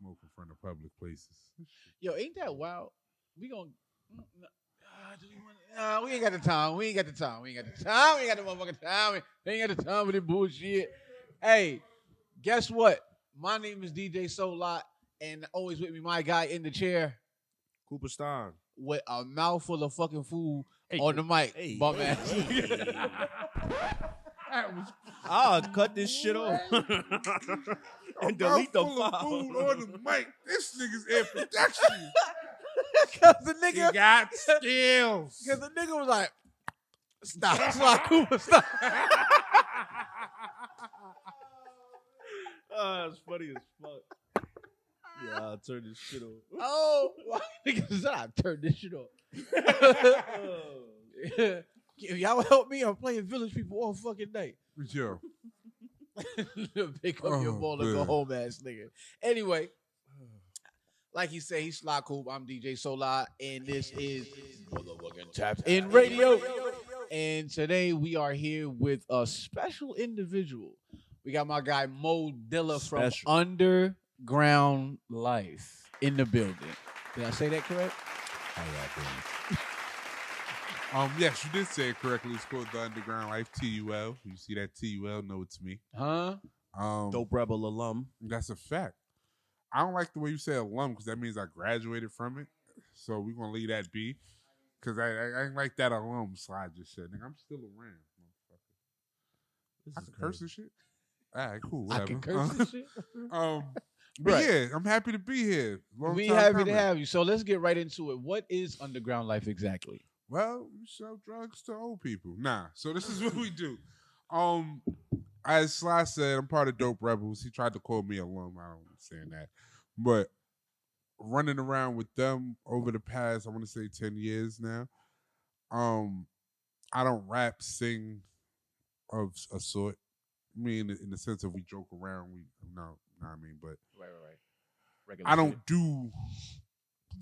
smoke in front of public places. Yo, ain't that wild? We gonna. We ain't got the time. We ain't got the time. We ain't got the time. We ain't got the motherfucking time. We ain't got the time for this bullshit. Hey, guess what? My name is DJ Solot, and always with me, my guy in the chair Cooper Stein. with a mouthful of fucking food Hey, on the mic. hey, bum hey, ass. That was I'll cut this shit off and delete the mouthful of file. food on the mic. This nigga's in production. Cause the He nigga, got skills. cause the nigga was like, stop, Cooper, stop. That's funny as fuck. Yeah, I'll turn this shit off. Oh, why niggas I turn this shit off. If y'all help me, I'm playing Village People all fucking night. Yo, Pick up your Oh, ball and go man. home, ass nigga. Anyway, like he said, he's Sly Coop. I'm DJ Solar, and this is motherfucking TapIn Radio. And today we are here with a special individual. We got my guy Modilla from Special. Underground Lyfe in the building. Did I say that correct? how y'all doing? Yes, you did say it correctly. It's called the Underground Lyfe, TUL. You see that TUL? Know it's me. Huh? Dope Rebel alum. That's a fact. I don't like the way you say alum because that means I graduated from it. So we're gonna leave that be. Cause I ain't like that alum slide just said. Nigga, I'm still around, motherfucker. I can curse and shit. All right, cool. Whatever. I can curse this shit. But Right. yeah, I'm happy to be here. Long We time happy coming. to have you. So let's get right into it. What is Underground Lyfe exactly? Well, we sell drugs to old people. Nah. So this is what we do. As Sly said, I'm part of Dope Rebels. He tried to call me alum. I don't understand that. But running around with them over the past, I want to say 10 years now. I don't rap, sing of a sort. I mean, in the sense of we joke around, we no, I mean, but Right. I don't do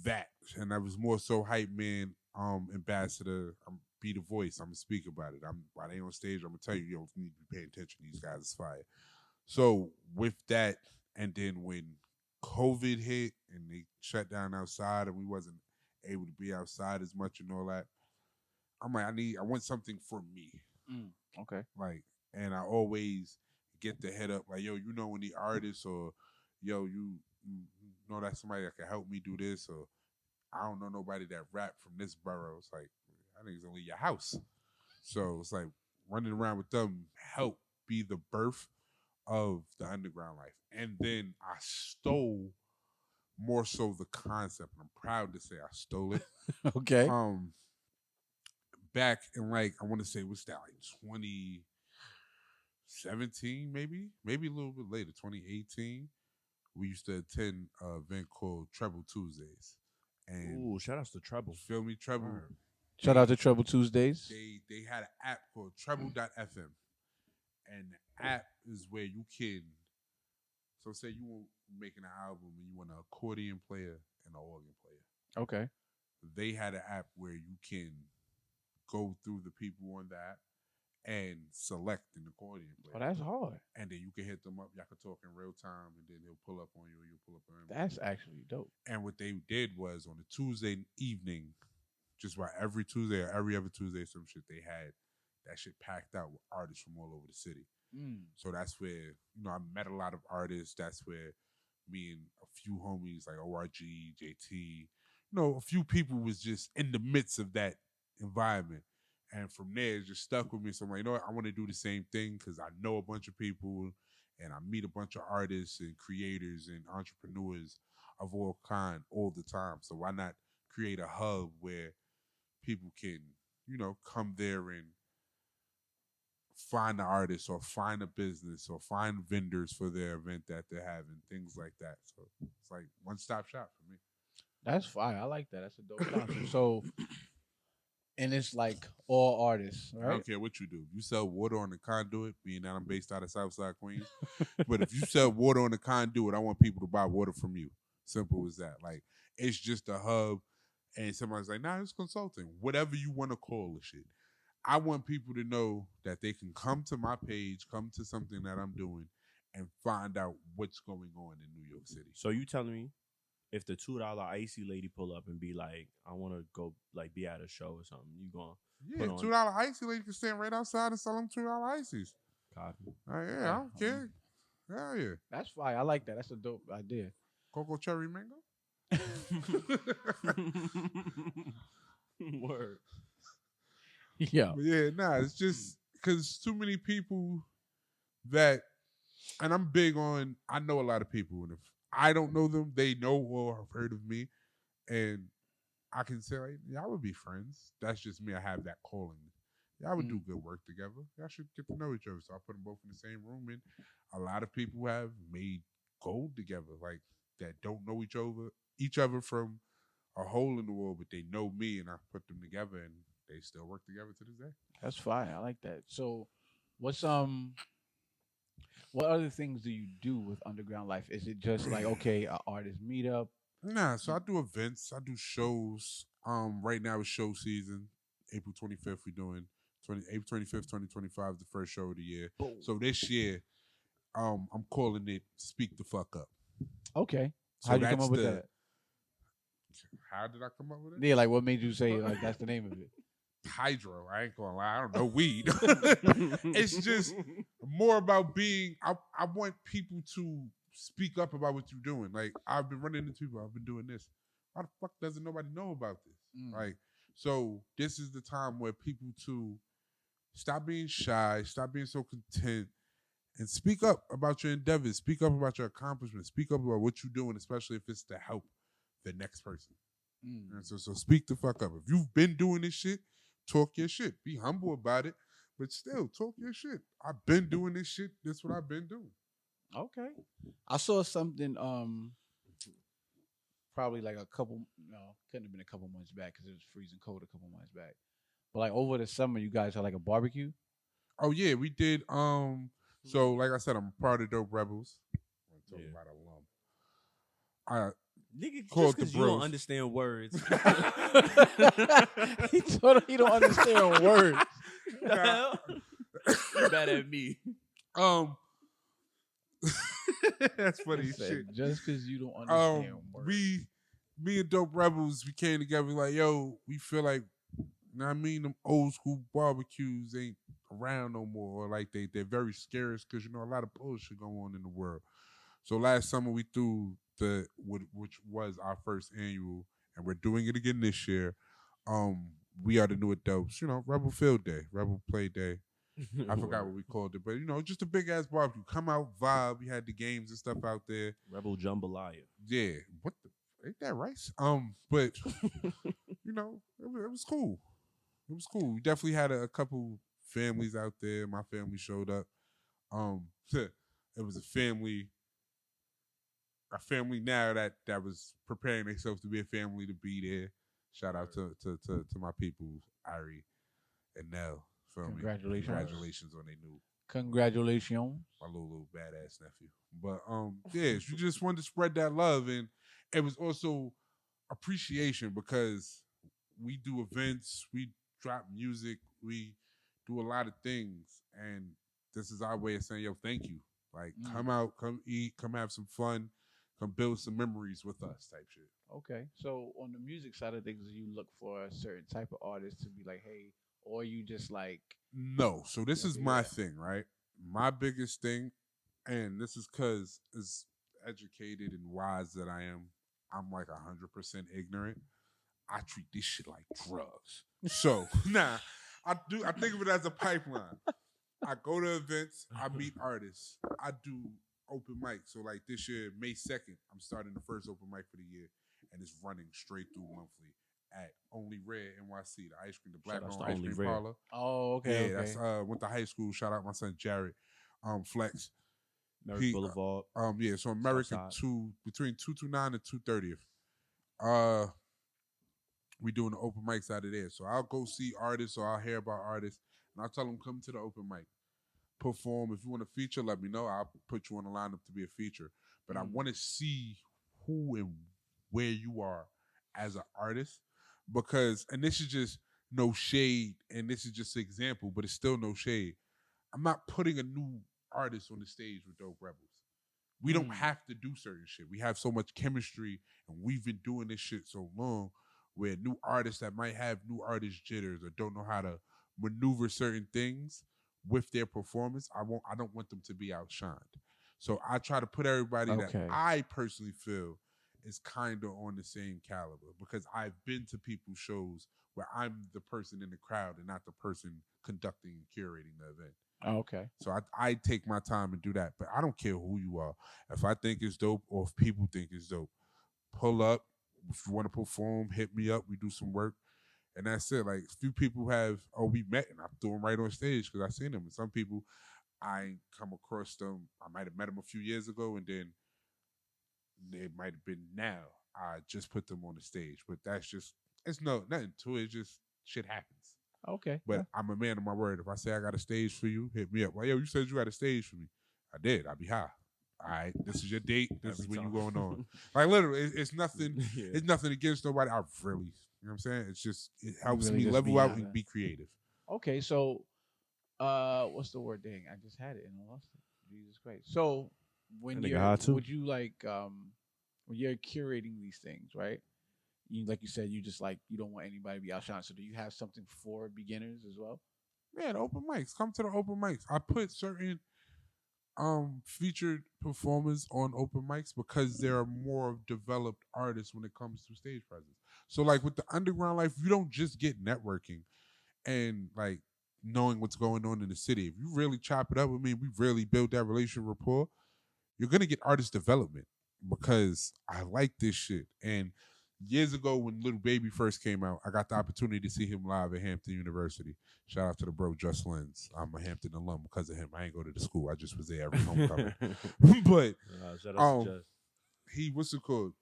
that. And I was more so hype man, ambassador. I'm be the voice. I'm gonna speak about it. While they on stage, I'm gonna tell you, you don't need to be paying attention. These guys is fire. So with that, and then when COVID hit and they shut down outside and we wasn't able to be outside as much and all that, I'm like, I want something for me. Okay. Like, and I always get the head up, like, yo, you know any artists, or yo, you know that somebody that can help me do this, or I don't know nobody that rap from this borough. It's like, I think it's only your house. So it's like running around with them helped be the birth of the Underground Lyfe. And then I stole more so the concept, and I'm proud to say I stole it. Okay. Back in like, I want to say, what's that, like 2017, maybe a little bit later, 2018. We used to attend an event called Treble Tuesdays. And Ooh, shout outs to Treble. feel me, Treble. Word. Shout out to Trouble Tuesdays. They had an app called Treble.fm. And the app is where you can, so say you were making an album and you want an accordion player and an organ player. Okay. They had an app where you can go through the people on that and select an accordion player. Oh, that's hard. And then you can hit them up. Y'all can talk in real time, and then he'll pull up on you, or you'll pull up on him. That's actually dope. And what they did was on a Tuesday evening, just about every Tuesday or every other Tuesday, some shit, they had that shit packed out with artists from all over the city. So that's where, I met a lot of artists. That's where me and a few homies like ORG, JT, a few people was just in the midst of that environment. And from there, it just stuck with me. So I'm like, what? I want to do the same thing because I know a bunch of people and I meet a bunch of artists and creators and entrepreneurs of all kind all the time. So why not create a hub where people can, come there and find the artist or find a business or find vendors for their event that they're having, things like that. So it's like one-stop shop for me. That's fire. I like that. That's a dope concept. So, and it's like all artists, I right? don't care what you do. You sell water on the conduit, being that I'm based out of Southside Queens. But if you sell water on the conduit, I want people to buy water from you. Simple as that. Like, it's just a hub. And somebody's like, nah, it's consulting. Whatever you want to call the shit. I want people to know that they can come to my page, come to something that I'm doing, and find out what's going on in New York City. So you telling me if the $2 icy lady pull up and be like, I want to go like be at a show or something, you going $2 icy lady can stand right outside and sell them $2 ices. Copy. Yeah, I don't care. Hell yeah. That's fine. I like that. That's a dope idea. Cocoa cherry mango? Word. Yeah. But yeah, it's just because too many people that, and I'm big on, I know a lot of people, and if I don't know them, they know or have heard of me, and I can say, like, y'all would be friends. That's just me. I have that calling. Y'all would do good work together. Y'all should get to know each other. So I put them both in the same room, and a lot of people have made gold together, like that don't know each other from a hole in the wall, but they know me, and I put them together, and they still work together to this day. That's fine. I like that. So, what other things do you do with Underground Lyfe? Is it just like, okay, an artist meetup? Nah, so I do events, I do shows. Right now it's show season. April 25th, we're doing April 25th, 2025 is the first show of the year. Boom. So this year, I'm calling it Speak the Fuck Up. Okay. So How'd you come up with that? How did I come up with it? Yeah, like what made you say like that's the name of it? Hydro. I ain't gonna lie. I don't know weed. It's just more about being. I want people to speak up about what you're doing. Like I've been running into people. I've been doing this. Why the fuck doesn't nobody know about this? Like so. This is the time where people to stop being shy, stop being so content, and speak up about your endeavors. Speak up about your accomplishments. Speak up about what you're doing, especially if it's to help the next person. And so speak the fuck up. If you've been doing this shit, talk your shit. Be humble about it, but still talk your shit. I've been doing this shit. That's what I've been doing. Okay. I saw something probably like couldn't have been a couple months back because it was freezing cold a couple months back. But like over the summer, you guys had like a barbecue? Oh yeah, we did. So like I said, I'm part of Dope Rebels. I'm talking about alum. Nigga, called just because the you bros. don't understand words. He told him he don't understand words. The hell? You bad at me. That's funny shit. Just because you don't understand words. Me and Dope Rebels, we came together like, yo, we feel like, you know what I mean, them old school barbecues ain't around no more, or like they're very scarce because a lot of bullshit going on in the world. So last summer we threw which was our first annual, and we're doing it again this year. We are the new adults, Rebel Field Day, Rebel Play Day. I forgot what we called it, but just a big ass barbecue. Come out, vibe. We had the games and stuff out there. Rebel Jambalaya. Yeah, what the ain't that rice? But it was cool. It was cool. We definitely had a couple families out there. My family showed up. It was a family now that was preparing themselves to be a family to be there. Shout out to my people, Ari and Nell. Congratulations on their new. Congratulations. My little badass nephew. But yeah, you just wanted to spread that love, and it was also appreciation because we do events, we drop music, we do a lot of things, and this is our way of saying, yo, thank you. Like, come out, come eat, come have some fun, come build some memories with us type shit. Okay. So on the music side of things, you look for a certain type of artist to be like, hey, or you just like... No. So this is my thing, right? My biggest thing, and this is because as educated and wise that I am, I'm like 100% ignorant. I treat this shit like drugs. So, I think of it as a pipeline. I go to events, I meet artists, I do open mics. So like this year, May 2nd, I'm starting the first open mic for the year, and it's running straight through monthly at Only Red NYC, the black-owned ice cream parlor. Oh, okay. Yeah, that's went to high school. Shout out my son Jared, Flex. Merrick Boulevard. Yeah, so American between 229 and 230th. We doing the open mics out of there. So I'll go see artists or I'll hear about artists, and I'll tell them come to the open mic, perform. If you want a feature, let me know. I'll put you on the lineup to be a feature. But I want to see who and where you are as an artist, because, and this is just no shade, and this is just an example, but it's still no shade. I'm not putting a new artists on the stage with dope rebels. We don't have to do certain shit. We have so much chemistry, and we've been doing this shit so long where new artists that might have new artist jitters or don't know how to maneuver certain things with their performance, I don't want them to be outshined. So I try to put everybody that I personally feel is kind of on the same caliber, because I've been to people's shows where I'm the person in the crowd and not the person conducting and curating the event. Oh, okay. So I take my time and do that. But I don't care who you are. If I think it's dope or if people think it's dope, pull up. If you want to perform, hit me up. We do some work. And that's it. Like, a few people have, we met, and I threw them right on stage because I seen them. And some people, I ain't come across them. I might have met them a few years ago, and then it might have been now. I just put them on the stage. But that's just, it's nothing to it. It's just shit happens. Okay. But I'm a man of my word. If I say I got a stage for you, hit me up. Well, yo, you said you got a stage for me. I did. I'll be high. All right, this is your date. This is when you going on. Like, literally, it's nothing. Yeah. It's nothing against nobody. I really, you know what I'm saying? It's just, it helps really me level out and be creative. Okay, so what's the word? Dang, I just had it and I lost it. Jesus Christ. So when would you like when you're curating these things, right? You, like you said, you just like, you don't want anybody to be outshined. So do you have something for beginners as well? Yeah, the open mics. Come to the open mics. I put certain featured performers on open mics because there are more developed artists when it comes to stage presence. So like with the Underground Lyfe, you don't just get networking and like knowing what's going on in the city. If you really chop it up with me, we really build that relationship rapport, you're gonna get artist development because I like this shit. And years ago when Little Baby first came out, I got the opportunity to see him live at Hampton University. Shout out to the bro, Just Lens. I'm a Hampton alum because of him. I ain't go to the school. I just was there every homecoming. But he, what's it called?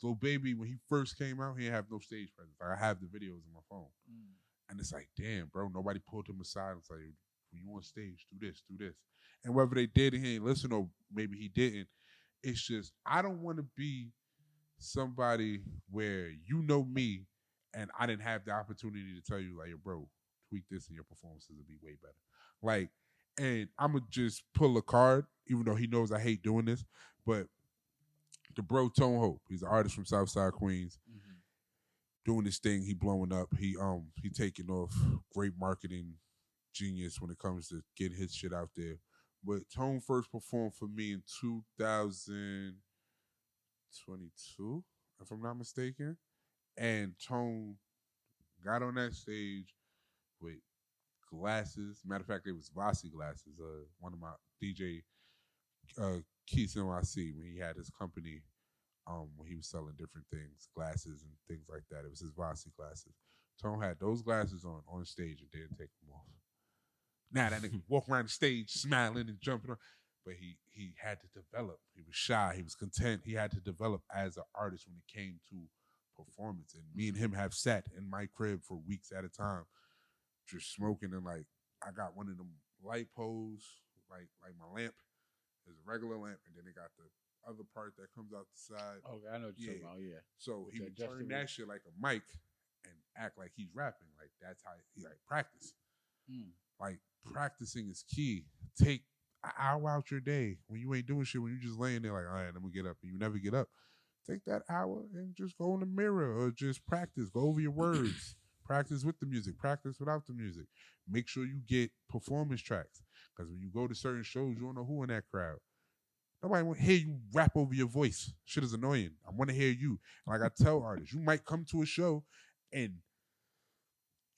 Little Baby, when he first came out, he didn't have no stage presence. Like, I have the videos on my phone. And it's like, damn, bro, nobody pulled him aside and was like, when you on stage, do this, do this. And whether they did and he ain't listen or maybe he didn't, it's just, I don't want to be somebody where you know me and I didn't have the opportunity to tell you, like, yo, bro, tweak this and your performances will be way better. Like, and I'm going to just pull a card, even though he knows I hate doing this, but the bro Tone Hope, he's an artist from Southside Queens, doing this thing, he blowing up, he taking off, great marketing genius when it comes to getting his shit out there. But Tone first performed for me in 2022, if I'm not mistaken. And Tone got on that stage with glasses. Matter of fact, it was Vasi glasses. One of my DJ Keith NYC, when he had his company, when he was selling different things, glasses and things like that. It was his Vasi glasses. Tone had those glasses on stage and didn't take them off. Now that nigga walk around the stage smiling and jumping on. But he had to develop. He was shy. He was content. He had to develop as an artist when it came to performance. And me and him have sat in my crib for weeks at a time, just smoking. And like, I got one of them light poles, like my lamp is a regular lamp, and then they got the other part that comes out the side. Okay, I know what you're talking about. Yeah. So he would turn that shit like a mic and act like he's rapping. Like, that's how he like practice. Like, practicing is key. Take an hour out your day when you ain't doing shit, when you just laying there like, all right, I'm gonna get up, and you never get up. Take that hour and just go in the mirror or just practice. Go over your words. Practice with the music. Practice without the music. Make sure you get performance tracks, because when you go to certain shows, you don't know who in that crowd. Nobody want to hear you rap over your voice. Shit is annoying. I want to hear you. Like I tell artists, you might come to a show and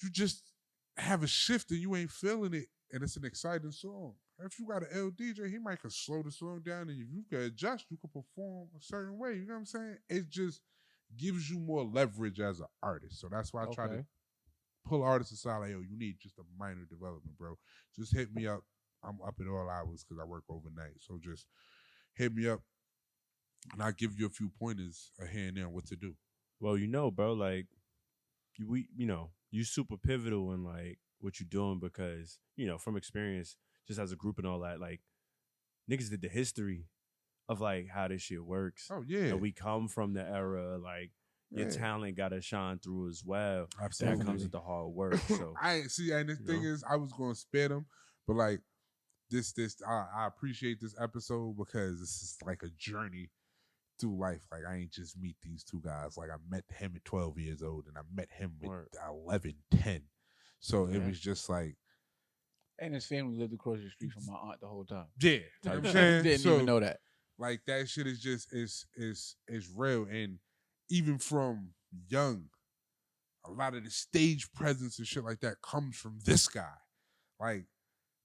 you just have a shift and you ain't feeling it, and it's an exciting song. If you got an L DJ, he might can slow the song down, and if you can adjust, you can perform a certain way. You know what I'm saying? It just gives you more leverage as an artist. So that's why I try to pull artists aside like, yo, you need just a minor development, bro. Just hit me up. I'm up at all hours because I work overnight. So just hit me up, and I'll give you a few pointers here and there on what to do. Well, you know, bro, like, you super pivotal in, like, what you're doing because, from experience, just as a group and all that, like, niggas did the history of, like, how this shit works. Oh, yeah. And we come from the era, like, your talent got to shine through as well. Absolutely. That comes with the hard work. So and the thing is, I was going to spare them, but, like, I appreciate this episode because this is like a journey through life. Like, I ain't just meet these two guys. Like, I met him at 12 years old and I met him at 11, 10. So it was just like, and his family lived across the street from my aunt the whole time. yeah, you know what I'm saying? Didn't even know that. Like, that shit is just is real. And even from young, a lot of the stage presence and shit like that comes from this guy. Like,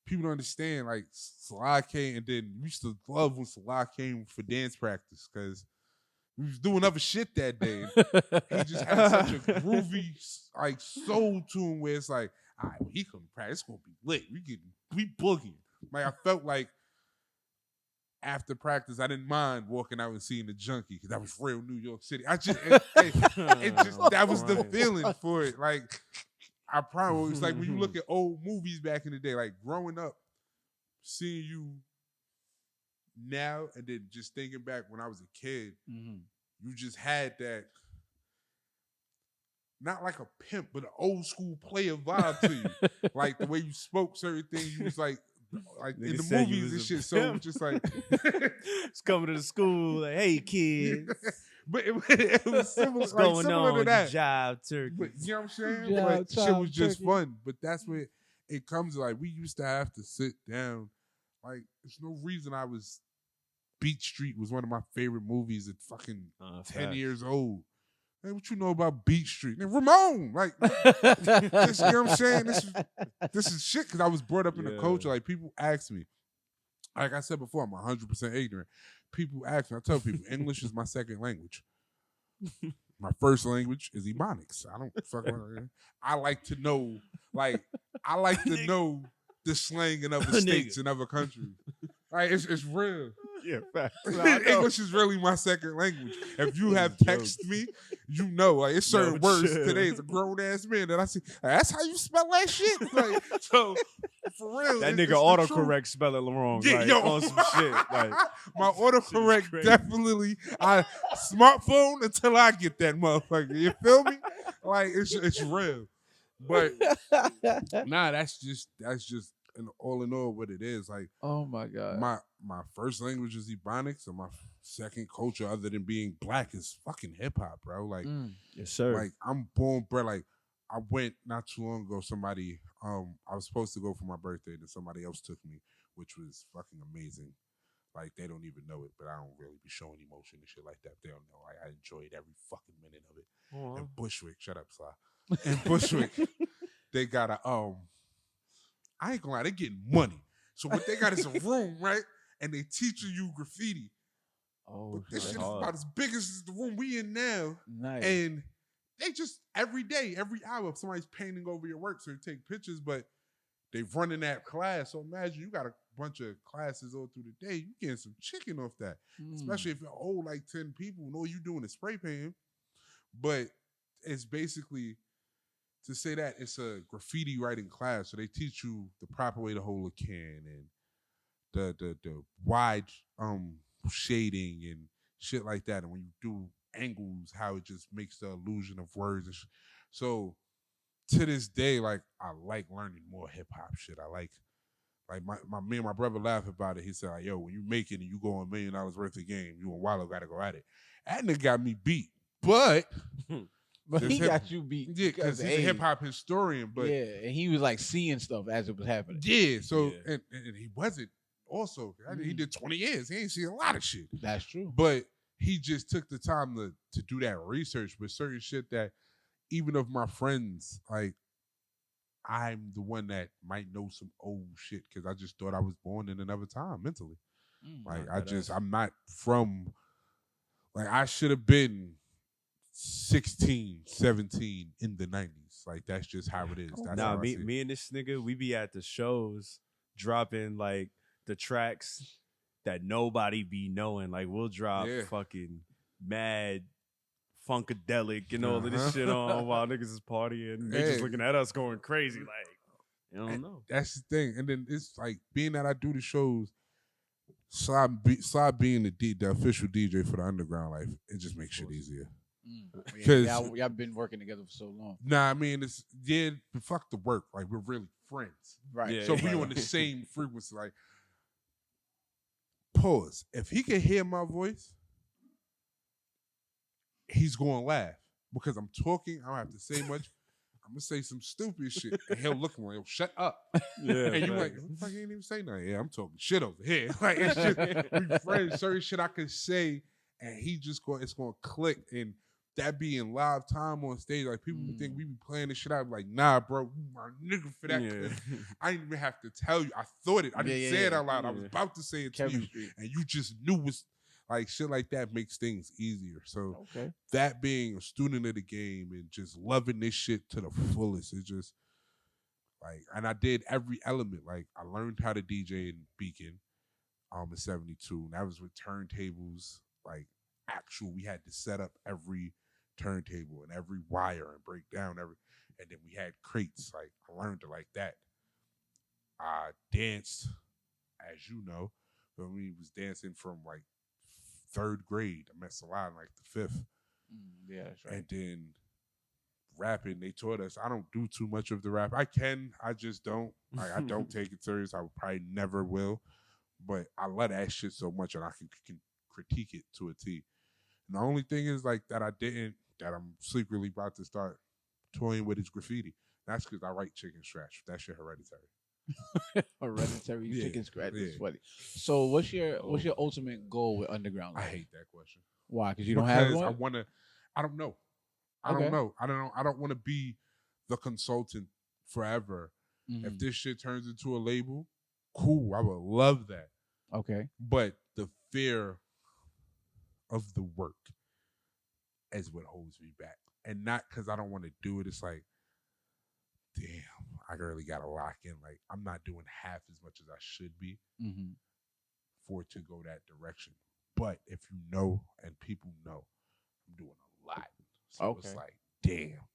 people don't understand. Like, Salah came, and then we used to love when Salah came for dance practice because we was doing other shit that day. He just had such a groovy, like, soul tune where it's like, all right, when he come to practice, it's gonna be lit. We boogieing. Like, I felt like after practice, I didn't mind walking out and seeing the Junkie because that was real New York City. It just that was the feeling for it. Like, I promise. It's like when you look at old movies back in the day, like growing up, seeing you now, and then just thinking back when I was a kid, you just had that, not like a pimp, but an old school player vibe to you. Like the way you spoke certain things, you was like in the movies and shit. So it was just like it's coming to the school, like, hey kids. But it was similar, What's like, going similar on, to that. Job turkey. But you know what I'm saying? Job, But shit was just turkey. fun. But that's where it comes to, like, we used to have to sit down. Like, there's no reason Beat Street was one of my favorite movies at fucking 10 years old. Hey, what you know about Beat Street? And Ramon, like, this, you know what I'm saying? This is shit because I was brought up in the culture. Like, people ask me, like I said before, I'm 100% ignorant. People ask me, I tell people, English is my second language. My first language is Ebonics. I don't fuck with it. I like to know the slang in other states and other countries. Like, it's real. Yeah, fact. English is really my second language. If you have texted me, you know, like, it's certain words today as a grown ass man that I see. That's how you spell that shit. Like, so for real, that nigga autocorrect spell it wrong. Yeah, like, on some shit. Like, my autocorrect definitely. Smartphone until I get that motherfucker. You feel me? Like, it's real. But nah, that's just and all in all what it is. Like, oh my God, my first language is Ebonics, and my second culture, other than being black, is fucking hip hop, bro. Like, yes sir. Like, I'm born, bro. Like, I went not too long ago. Somebody, I was supposed to go for my birthday, and somebody else took me, which was fucking amazing. Like, they don't even know it, but I don't really be showing emotion and shit like that. They don't know. I enjoyed every fucking minute of it. Aww. And Bushwick, shut up, Sly. And Bushwick, they got a I ain't gonna lie, they getting money. So what they got is a room, right? And they teaching you graffiti. Oh, but this shit is about as big as the room we in now. Nice. And they just every day, every hour, if somebody's painting over your work, so they take pictures, but they running that class. So imagine you got a bunch of classes all through the day. You getting some chicken off that. Especially if you're old, like 10 people, and all you doing is spray painting. But it's basically, to say that, it's a graffiti writing class. So they teach you the proper way to hold a can and the wide shading and shit like that. And when you do angles, how it just makes the illusion of words. And so to this day, like, I like learning more hip hop shit. I like me and my brother laugh about it. He said, like, yo, when you make it and you go on $1 million worth of game, you and Wallow gotta go at it. That nigga got me beat. But he got you beat. Yeah, because he's a hip hop historian. But yeah, and he was like seeing stuff as it was happening. Yeah, so and he wasn't also. He did 20 years. He ain't seen a lot of shit. That's true. But he just took the time to do that research with certain shit that even of my friends, like, I'm the one that might know some old shit because I just thought I was born in another time mentally. Like, I'm not from, like, I should have been 16, 17 in the 90s. Like, that's just how it is. That's how me and this nigga, we be at the shows dropping, like, the tracks that nobody be knowing. Like, we'll drop fucking mad funkadelic and all of this shit on while niggas is partying. They just looking at us going crazy. Like, you don't know. That's the thing. And then it's like, being that I do the shows, Sly being the official DJ for the Underground Lyfe, it just makes shit easier. Because y'all been working together for so long. Nah, I mean, fuck the work. Like, we're really friends. Right. Yeah. So we on the same frequency. Like, pause. If he can hear my voice, he's gonna laugh because I'm talking. I don't have to say much. I'm gonna say some stupid shit, and he'll look like, "Yo, shut up." Yeah, And you're like, "What the fuck? You ain't even say nothing." Yeah, I'm talking shit over here. Like, it's just we friends. Certain shit I could say, and he just it's gonna click. And that being live time on stage, like people think we be playing this shit out. Like, nah, bro, you my nigga for that. Yeah. I didn't even have to tell you. I thought it. I didn't say it out loud. I was Yeah. about to say it to Chemistry. you, and you just knew was like shit like that makes things easier. So Okay. that being a student of the game and just loving this shit to the fullest, it's just like, and I did every element. Like I learned how to DJ in Beacon, in '72. And that was with turntables, like actual. We had to set up every turntable and every wire and break down every. And then we had crates. Like I learned it like that. I danced, as you know, but we was dancing from like 3rd grade. I met Salah in like the 5th. Yeah, that's right. And then rapping, they taught us. I don't do too much of the rap. I can, I just don't. Like, I don't take it serious. I probably never will. But I love that shit so much, and I can critique it to a T. And the only thing is like that I'm secretly about to start toying with is graffiti. That's because I write chicken scratch. That shit hereditary. Hereditary Yeah, chicken scratch is yeah. funny. So what's your ultimate goal with Underground I Life? hate that question. Why? Because you don't have Because one? I don't know. I Okay. don't know. I don't want to be the consultant forever. Mhm. If this shit turns into a label, cool. I would love that. Okay. But the fear of the work is what holds me back. And not because I don't want to do it. It's like, damn, I really got to lock in. Like, I'm not doing half as much as I should be for it to go that direction. But if you know and people know, I'm doing a lot. So it's like, damn,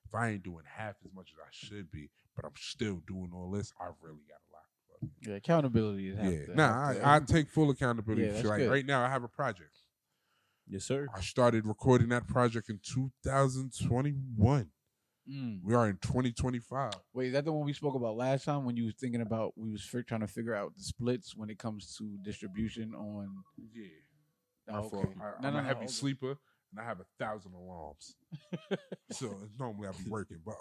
if I ain't doing half as much as I should be, but I'm still doing all this, I really got a lot. Yeah, accountability is I take full accountability. Yeah, For like good. right now, I have a project. Yes, sir. I started recording that project in 2021. We are in 2025. Wait, is that the one we spoke about last time when you was thinking about we was trying to figure out the splits when it comes to distribution on? Yeah. Oh, okay. I'm a heavy sleeper, and I have 1,000 alarms. So normally I'll be working, but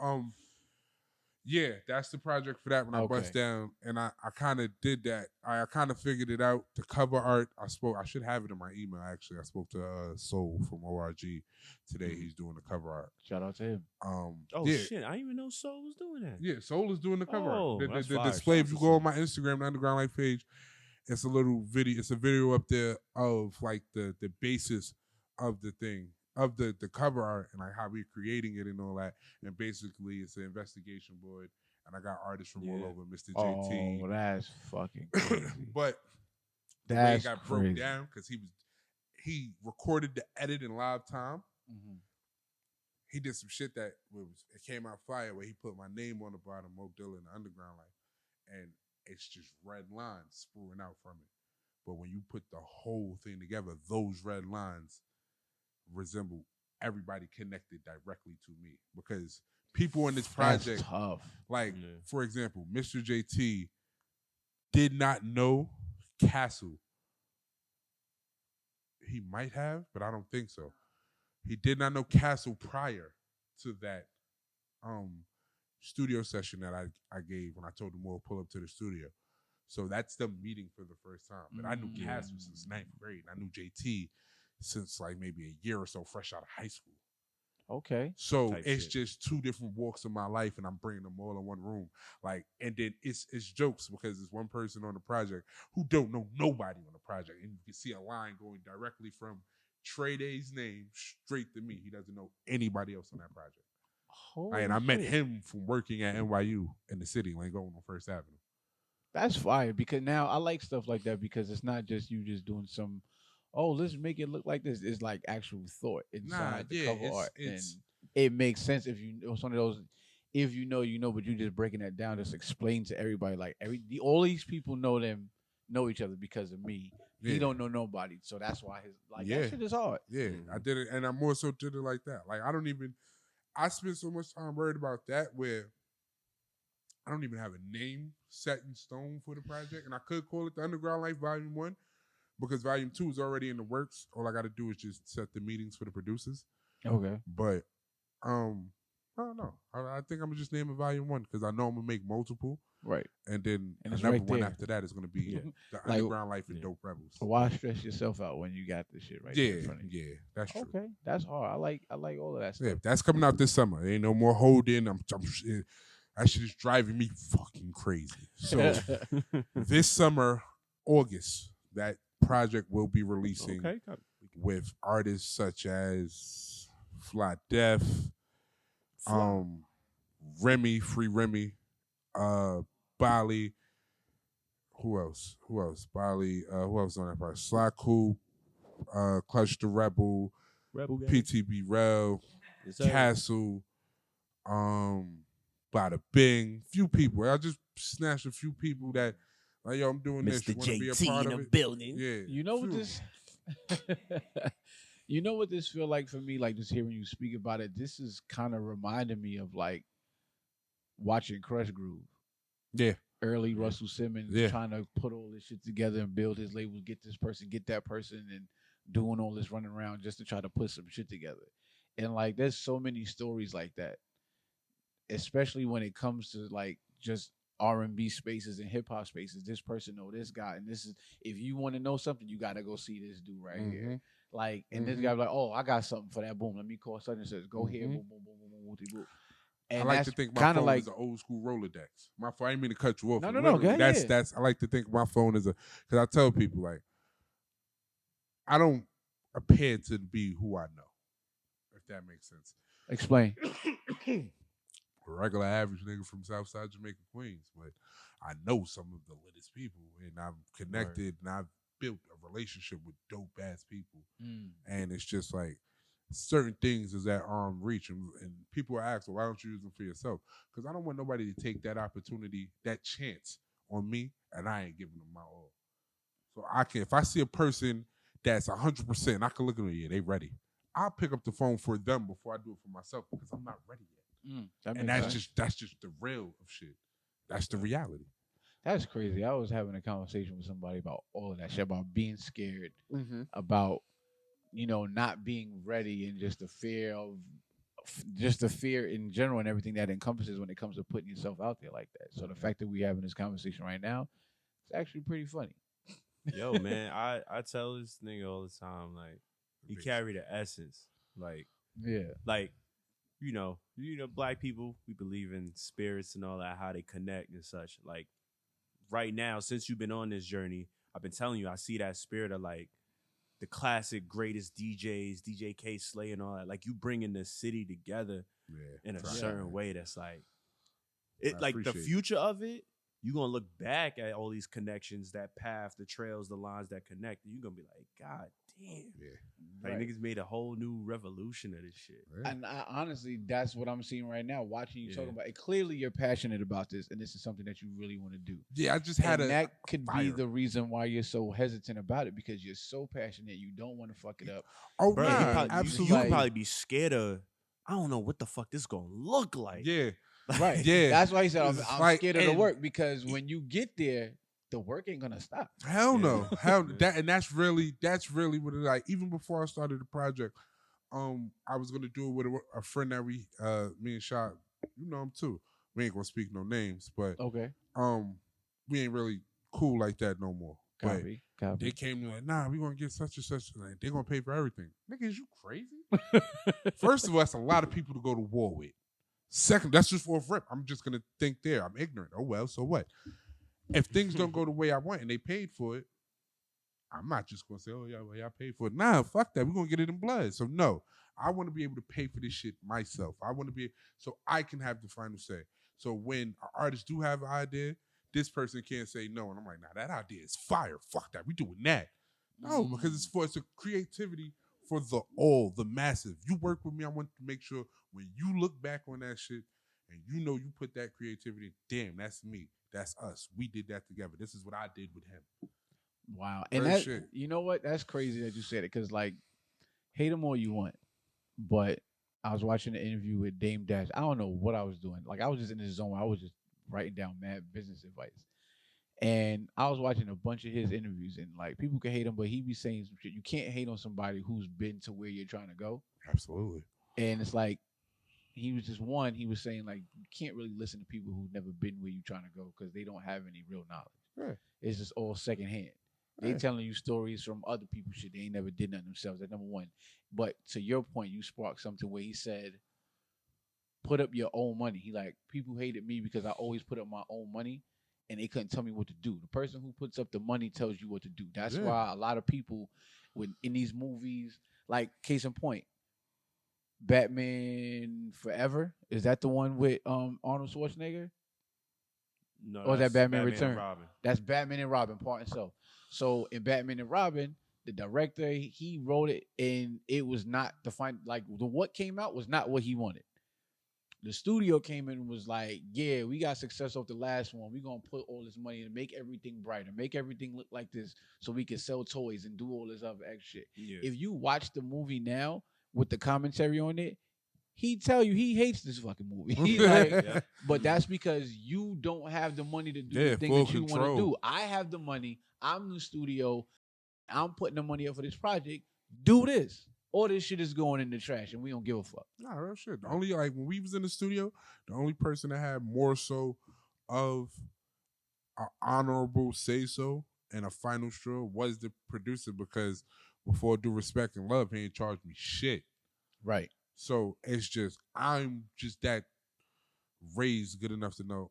yeah, that's the project for that. When I bust down, and I kind of did that. I kind of figured it out. The cover art, I should have it in my email. Actually, I spoke to Soul from ORG today. He's doing the cover art. Shout out to him. Shit, I didn't even know Soul was doing that. Yeah, Soul is doing the cover art. That's The fire. display. If you go on my Instagram, the Underground Lyfe page, it's a little video. It's a video up there of like the basis of the thing, of the cover art, and like how we're creating it and all that. And basically, it's an investigation board, and I got artists from all over, Mr. JT. Oh, that's fucking crazy. But the way it got broke down because he recorded the edit in live time. He did some shit that it came out fire where he put my name on the bottom, Modilla and Underground Lyfe, and it's just red lines spewing out from it. But when you put the whole thing together, those red lines resemble everybody connected directly to me because people in this project, that's tough. Like for example, Mr. JT did not know Castle. He might have, but I don't think so. He did not know Castle prior to that studio session that I gave when I told him we'll pull up to the studio. So that's them meeting for the first time. But I knew Castle since 9th grade. I knew JT since like maybe a year or so fresh out of high school. Okay. So it's just two different walks of my life, and I'm bringing them all in one room. Like, and then it's jokes because there's one person on the project who don't know nobody on the project, and you can see a line going directly from Trey Day's name straight to me. He doesn't know anybody else on that project. And I met him from working at NYU in the city, like going on First Avenue. That's fire because now I like stuff like that because it's not just you just doing some, let's make it look like this. It's like actual thought inside the cover art. And it makes sense if you know some of those, if you know, but you just breaking that down, just explain to everybody, like all these people know each other because of me. He don't know nobody. So that's why that shit is hard. Yeah, I did it, and I more so did it like that. Like I spend so much time worried about that where I don't even have a name set in stone for the project, and I could call it the Underground Lyfe Volume 1 because Volume 2 is already in the works. All I got to do is just set the meetings for the producers. Okay. But I don't know. I think I'm gonna just name it Volume 1 because I know I'm gonna make multiple. Right. And then And it's another right one there. after that is gonna be the Like, Underground Lyfe and Dope Rebels. Why stress yourself out when you got this shit right there in front of you? Yeah, that's true. Okay, that's hard. I like all of that stuff. Yeah, that's coming out this summer. Ain't no more holding. That shit is driving me fucking crazy. So this summer, August, that project will be releasing with artists such as Fly Def, Remy, Free Remy, Bali. Who else? Bali. Who else on that part? Sly Coop, Clutch the Rebel PTB Rel, Castle, Bada Bing, few people. I just snatched a few people that, like, yo, I'm doing this. You want to be a part of it? Building. Yeah. You know what this? You know what this feel like for me? Like, just hearing you speak about it, this is kind of reminding me of like watching Crush Groove. Yeah. Early Russell Simmons trying to put all this shit together and build his label, get this person, get that person, and doing all this running around just to try to put some shit together. And like, there's so many stories like that, especially when it comes to like just R&B spaces and hip hop spaces. This person know this guy, and this is, if you want to know something, you got to go see this dude right here. Like, and this guy be like, oh, I got something for that. Boom, let me call such and such. Go here, boom, boom, boom, boom, boom, boom, boom. And I like to think my phone is an old school Rolodex. My phone, I didn't mean to cut you off. No. That's I like to think my phone is because I tell people, like, I don't appear to be who I know, if that makes sense. Explain. A regular average nigga from Southside Jamaica, Queens, but I know some of the littest people, and I'm connected, and I've built a relationship with dope ass people, and it's just like certain things is at arm's reach, and people ask, well, why don't you use them for yourself? Because I don't want nobody to take that opportunity, that chance on me, and I ain't giving them my all. So I can, if I see a person that's 100%, I can look at them, yeah, they ready. I'll pick up the phone for them before I do it for myself because I'm not ready yet. And that's just the real of shit. That's the reality. That's crazy. I was having a conversation with somebody about all of that shit, about being scared, about, you know, not being ready, and just the fear in general and everything that encompasses when it comes to putting yourself out there like that. So the fact that we having this conversation right now, it's actually pretty funny. Yo, man, I tell this nigga all the time, like, he carry the essence. Like, like, you know, black people, we believe in spirits and all that, how they connect and such. Like, right now, since you've been on this journey, I've been telling you, I see that spirit of, like, the classic greatest DJs, DJ K, Slay, and all that. Like, you bringing the city together in a certain way that's like, it, like, the future of it, you're going to look back at all these connections, that path, the trails, the lines that connect, and you're going to be like, God damn. Like, niggas made a whole new revolution of this shit. And honestly, that's what I'm seeing right now, watching you talking about it. Clearly, you're passionate about this, and this is something that you really want to do. Yeah, I just had that could be the reason why you're so hesitant about it, because you're so passionate. You don't want to fuck it up. Oh, bro, absolutely. You would probably be scared of, I don't know what the fuck this going to look like. Yeah. Right. Yeah. That's why he said, I'm scared of the work, because when you get there, the work ain't gonna stop. Hell no. That's really what it like. Even before I started the project, I was gonna do it with a friend that me and Shot, you know him too. We ain't gonna speak no names, but we ain't really cool like that no more. Copy. They came to like, nah, we gonna get such and such. Like, they gonna pay for everything. Nigga, is you crazy? First of all, that's a lot of people to go to war with. Second, that's just for a rip. I'm just gonna think there. I'm ignorant. Oh well, so what? If things don't go the way I want and they paid for it, I'm not just gonna say, oh yeah, well, y'all paid for it. Nah, fuck that. We're gonna get it in blood. So no, I want to be able to pay for this shit myself. I want to be so I can have the final say. So when artists do have an idea, this person can't say no, and I'm like, nah, that idea is fire. Fuck that. We doing that. No, because it's a creativity for the massive. You work with me, I want to make sure when you look back on that shit and you know you put that creativity, damn, that's me. That's us. We did that together. This is what I did with him. Wow. And that, you know what? That's crazy that you said it, because, like, hate him all you want, but I was watching an interview with Dame Dash. I don't know what I was doing. Like, I was just in this zone where I was just writing down mad business advice. And I was watching a bunch of his interviews, and like people can hate him, but he be saying some shit. You can't hate on somebody who's been to where you're trying to go. Absolutely. And it's like he was saying like you can't really listen to people who've never been where you're trying to go because they don't have any real knowledge. Yeah. It's just all secondhand. They telling you stories from other people's shit. They ain't never did nothing themselves. That's number one. But to your point, you sparked something where he said, put up your own money. He like, people hated me because I always put up my own money and they couldn't tell me what to do. The person who puts up the money tells you what to do. That's why a lot of people in these movies, like case in point, Batman Forever. Is that the one with Arnold Schwarzenegger? No, or is that Batman Return? And Robin. That's Batman and Robin, part and so. So in Batman and Robin, the director, he wrote it and it was not what came out was not what he wanted. The studio came in and was like, yeah, we got success off the last one. We're going to put all this money and make everything brighter, make everything look like this so we can sell toys and do all this other extra shit. Yeah. If you watch the movie now with the commentary on it, he tell you he hates this fucking movie. He like, but that's because you don't have the money to do the thing that you want to do. I have the money. I'm in the studio. I'm putting the money up for this project. Do this. All this shit is going in the trash, and we don't give a fuck. Nah, real shit. The only when we was in the studio, the only person that had more so of an honorable say so and a final straw was the producer because before due respect and love, he ain't charged me shit. Right. So it's just I'm just that raised good enough to know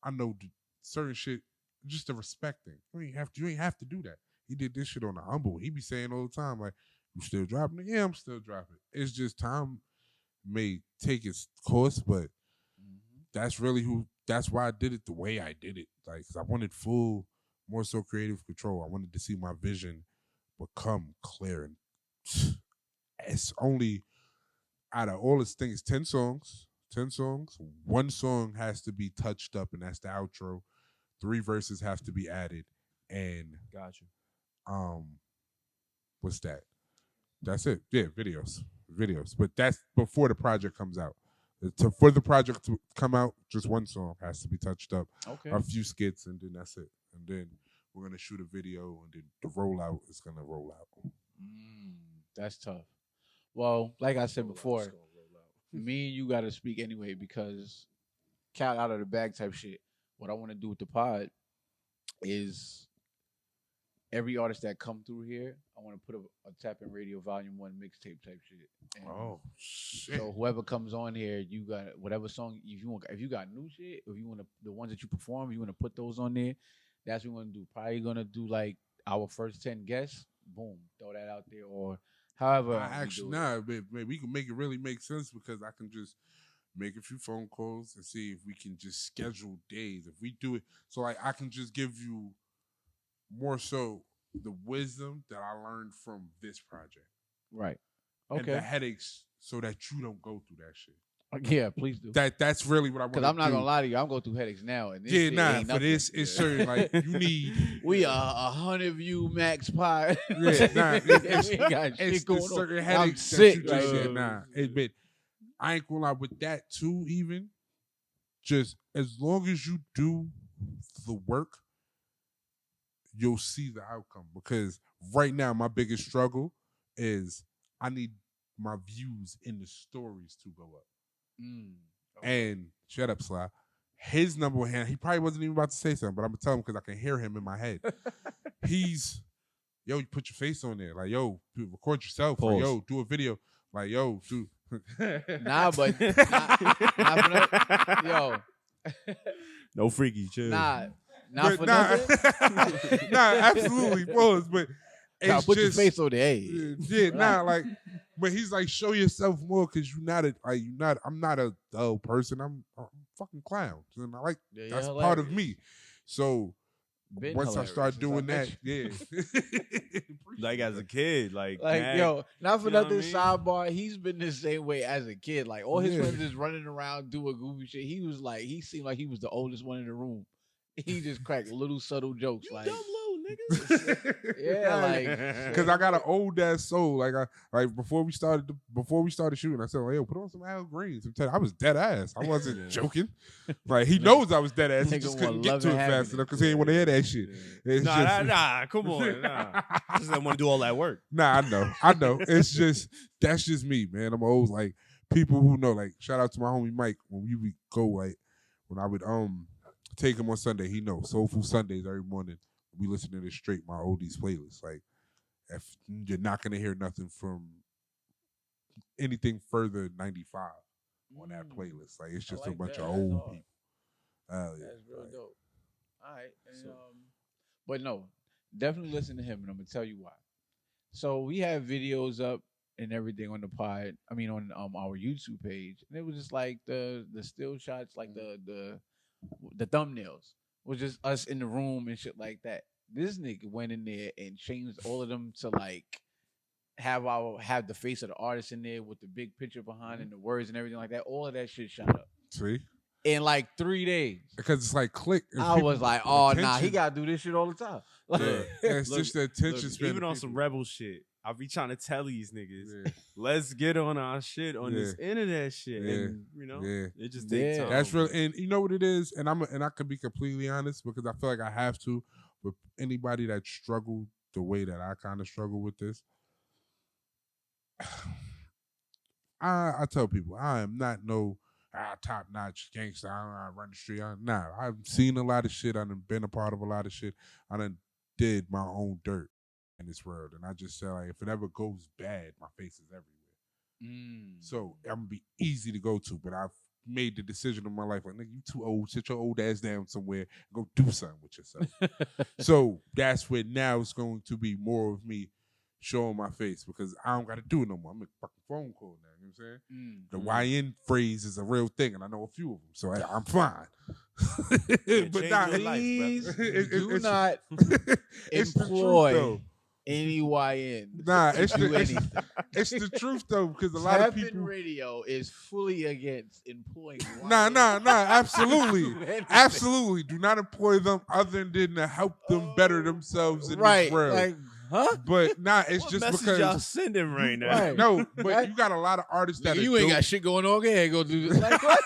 I know certain shit, just the respect thing. You ain't have to do that. He did this shit on the humble. He be saying all the time like, "You still dropping it?" Yeah, I'm still dropping. It's just time may take its course, but that's why I did it the way I did it. Like, 'cause I wanted full, more so creative control. I wanted to see my vision become clear. And it's only out of all its things, 10 songs. 10 songs. One song has to be touched up, and that's the outro. 3 verses have to be added. And gotcha. What's that? That's it. Yeah, videos. But that's before the project comes out. For the project to come out, just one song has to be touched up. Okay. A few skits, and then that's it. And then we're gonna shoot a video, and then the rollout is gonna roll out. That's tough. Well, like I said before, me and you got to speak anyway because cat out of the bag type shit. What I want to do with the pod is every artist that come through here, I want to put a TapIn Radio Volume 1 mixtape type shit. And shit! So whoever comes on here, you got whatever song if you got new shit, if you want the ones that you perform, you want to put those on there. That's what we're gonna do. Probably gonna do like our first 10 guests. Boom, throw that out there or. However, we can make it really make sense because I can just make a few phone calls and see if we can just schedule days. If we do it, so like I can just give you more so the wisdom that I learned from this project, right? Okay, and the headaches so that you don't go through that shit. Yeah, please do. That's really what I want. Because I'm not gonna lie to you, I'm going through headaches now. And this for this it's certain like you need. We are 100 view max pod. It's the certain headaches that you just said. I ain't gonna lie with that too. Even just as long as you do the work, you'll see the outcome. Because right now my biggest struggle is I need my views in the stories to go up. And shut up, Sly. His number one hand, he probably wasn't even about to say something, but I'm gonna tell him because I can hear him in my head. You put your face on there, like yo, record yourself, or yo, do a video, like yo, do. Yo, no freaky chill. Nothing. Absolutely was, but. Put your face on there. Hey. But he's like, show yourself more because I'm not a dull person. I'm a fucking clown. And I like that's hilarious. Part of me. So once I start doing that, like as a kid, like yo, not for nothing. Sidebar, he's been the same way as a kid. Like all his friends just running around doing goofy shit. He seemed like he was the oldest one in the room. He just cracked little subtle jokes like dumb little niggas. Yeah, like because I got an old ass soul. Like before we started shooting, I said, "Like, yo, put on some Al Greens." I was dead ass. I wasn't joking. Like he knows I was dead ass. He just couldn't get to it fast enough because he didn't want to hear that shit. Nah, come on, nah. I just didn't want to do all that work. Nah, I know. It's just that's just me, man. I'm always like people who know. Like shout out to my homie Mike when we would go like when I would take him on Sunday. He knows Soulful Sundays every morning. We listen to this straight my oldies playlist. Like if you're not gonna hear nothing from anything further than 95 on that playlist. Like it's just a bunch of old people. That's real dope. All right, and, but no, definitely listen to him, and I'm gonna tell you why. So we have videos up and everything on the pod. I mean, on our YouTube page, and it was just like the still shots, like the thumbnails was just us in the room and shit like that. This nigga went in there and changed all of them to like have the face of the artist in there with the big picture behind and the words and everything like that. All of that shit shot up. See? In like 3 days. Because it's like click. I was like, oh, nah, he got to do this shit all the time. It's just the attention span. Even on some rebel shit, I'll be trying to tell these niggas, let's get on our shit on this internet shit. And, you know, it just takes time. That's real. And you know what it is? And I can be completely honest because I feel like I have to. With anybody that struggled the way that I kind of struggle with this, I tell people, I am not no top-notch gangster. I run the street. Nah, I've seen a lot of shit. I've been a part of a lot of shit. I done did my own dirt in this world. And I just say, like, if it ever goes bad, my face is everywhere. So I'm going to be easy to go to. But I've made the decision in my life, like, nigga, you too old. Sit your old ass down somewhere and go do something with yourself. So that's where now it's going to be more of me showing my face because I don't got to do it no more. I'm a fucking phone call now. You know what I'm saying? The YN phrase is a real thing, and I know a few of them, so I'm fine. But nah, please do not employ any YN. Nah, it's the truth though, because a lot of people. TapIn Radio is fully against employing YN. Nah, absolutely. Do not employ them other than to help them better themselves in this world. Like, huh? But it's what just message because y'all sending right now. Right. No, but you got a lot of artists that you ain't got shit going on. Okay, go do this. Like what?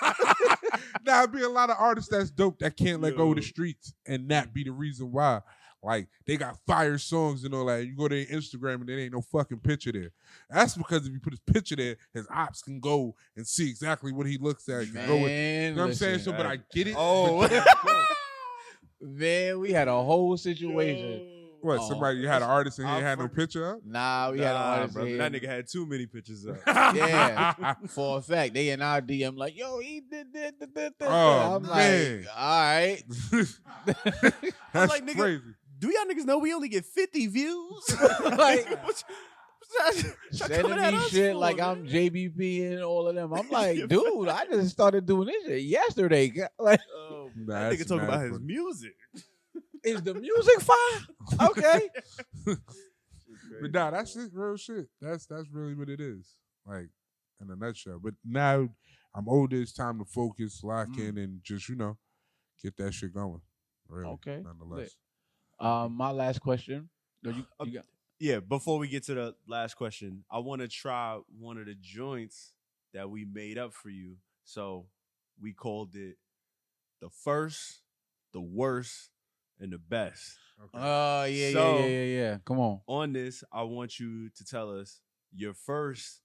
Nah, be a lot of artists that's dope that can't let go of the streets, and that be the reason why. Like they got fire songs and all that. You go to their Instagram and there ain't no fucking picture there. That's because if you put his picture there, his ops can go and see exactly what he looks at. Man, go with, you know what I'm saying? So, but I get it. Oh, man, we had a whole situation. What? Somebody had an artist and he had no picture up? Nah, we had an artist. Brother, that nigga had too many pictures up. Yeah, for a fact, they in our DM like, yo, he did. Oh, I'm man. like, all right. That's like, nigga, crazy. Do y'all niggas know we only get 50 views? Like, sending me shit like I'm JBP and all of them. I'm like, dude, I just started doing this shit yesterday. Like, that nigga talking about his music. Is the music fire? Okay. But nah, that's it, real shit. That's really what it is. Like, in a nutshell. But now I'm older, it's time to focus, lock in, and just, get that shit going. Really, okay. Nonetheless. My last question. You got... Yeah, before we get to the last question, I want to try one of the joints that we made up for you. So we called it the first, the worst, and the best. Okay. Yeah. Come on. On this, I want you to tell us your first